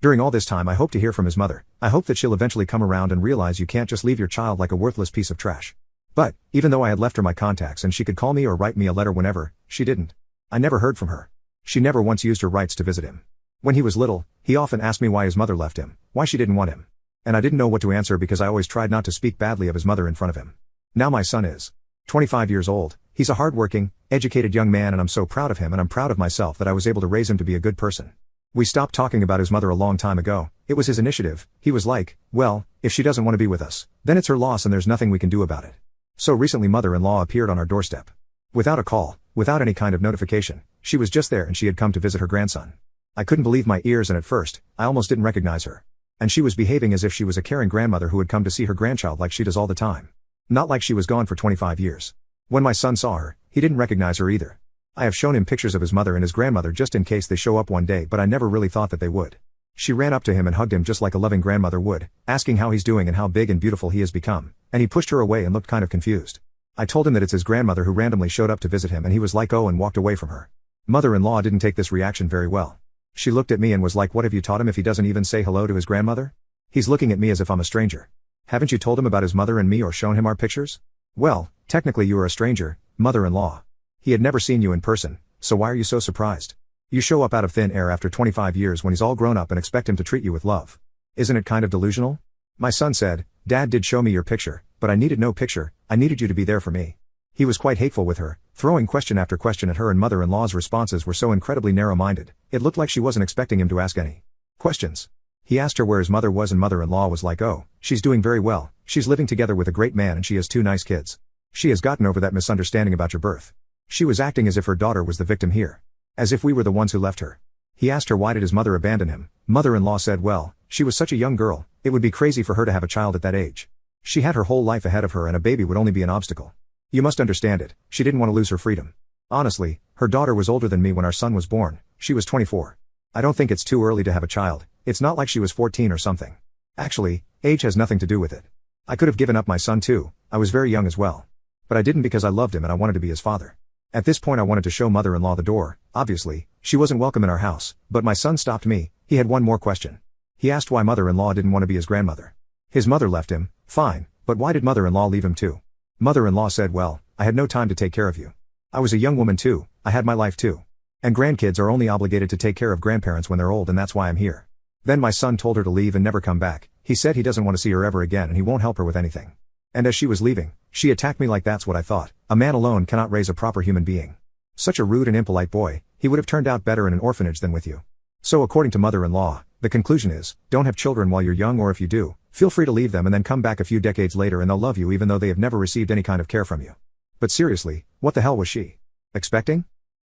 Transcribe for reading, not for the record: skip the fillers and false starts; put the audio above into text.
During all this time I hope to hear from his mother. I hope that she'll eventually come around and realize you can't just leave your child like a worthless piece of trash. But, even though I had left her my contacts and she could call me or write me a letter whenever, she didn't. I never heard from her. She never once used her rights to visit him. When he was little, he often asked me why his mother left him, why she didn't want him. And I didn't know what to answer because I always tried not to speak badly of his mother in front of him. Now my son is 25 years old, he's a hardworking, educated young man and I'm so proud of him and I'm proud of myself that I was able to raise him to be a good person. We stopped talking about his mother a long time ago. It was his initiative. He was like, well, if she doesn't want to be with us, then it's her loss and there's nothing we can do about it. So recently mother-in-law appeared on our doorstep. Without a call, without any kind of notification, she was just there and she had come to visit her grandson. I couldn't believe my ears and at first, I almost didn't recognize her. And she was behaving as if she was a caring grandmother who had come to see her grandchild like she does all the time. Not like she was gone for 25 years. When my son saw her, he didn't recognize her either. I have shown him pictures of his mother and his grandmother just in case they show up one day but I never really thought that they would. She ran up to him and hugged him just like a loving grandmother would, asking how he's doing and how big and beautiful he has become, and he pushed her away and looked kind of confused. I told him that it's his grandmother who randomly showed up to visit him and he was like oh and walked away from her. Mother-in-law didn't take this reaction very well. She looked at me and was like what have you taught him if he doesn't even say hello to his grandmother? He's looking at me as if I'm a stranger. Haven't you told him about his mother and me or shown him our pictures? Well, technically you are a stranger, mother-in-law. He had never seen you in person, so why are you so surprised? You show up out of thin air after 25 years when he's all grown up and expect him to treat you with love. Isn't it kind of delusional? My son said, Dad did show me your picture, but I needed no picture, I needed you to be there for me. He was quite hateful with her, throwing question after question at her and mother-in-law's responses were so incredibly narrow-minded, it looked like she wasn't expecting him to ask any questions. He asked her where his mother was and mother-in-law was like oh, she's doing very well, she's living together with a great man and she has 2 nice kids. She has gotten over that misunderstanding about your birth. She was acting as if her daughter was the victim here. As if we were the ones who left her. He asked her why did his mother abandon him. Mother-in-law said well, she was such a young girl, it would be crazy for her to have a child at that age. She had her whole life ahead of her and a baby would only be an obstacle. You must understand it, she didn't want to lose her freedom. Honestly, her daughter was older than me when our son was born, she was 24. I don't think it's too early to have a child, it's not like she was 14 or something. Actually, age has nothing to do with it. I could have given up my son too, I was very young as well. But I didn't because I loved him and I wanted to be his father. At this point I wanted to show mother-in-law the door, obviously, she wasn't welcome in our house, but my son stopped me, he had one more question. He asked why mother-in-law didn't want to be his grandmother. His mother left him, fine, but why did mother-in-law leave him too? Mother-in-law said well, I had no time to take care of you. I was a young woman too, I had my life too. And grandkids are only obligated to take care of grandparents when they're old and that's why I'm here. Then my son told her to leave and never come back, he said he doesn't want to see her ever again and he won't help her with anything. And as she was leaving, she attacked me like that's what I thought, a man alone cannot raise a proper human being. Such a rude and impolite boy, he would have turned out better in an orphanage than with you. So according to mother-in-law, the conclusion is, don't have children while you're young or if you do, feel free to leave them and then come back a few decades later and they'll love you even though they have never received any kind of care from you. But seriously, what the hell was she expecting?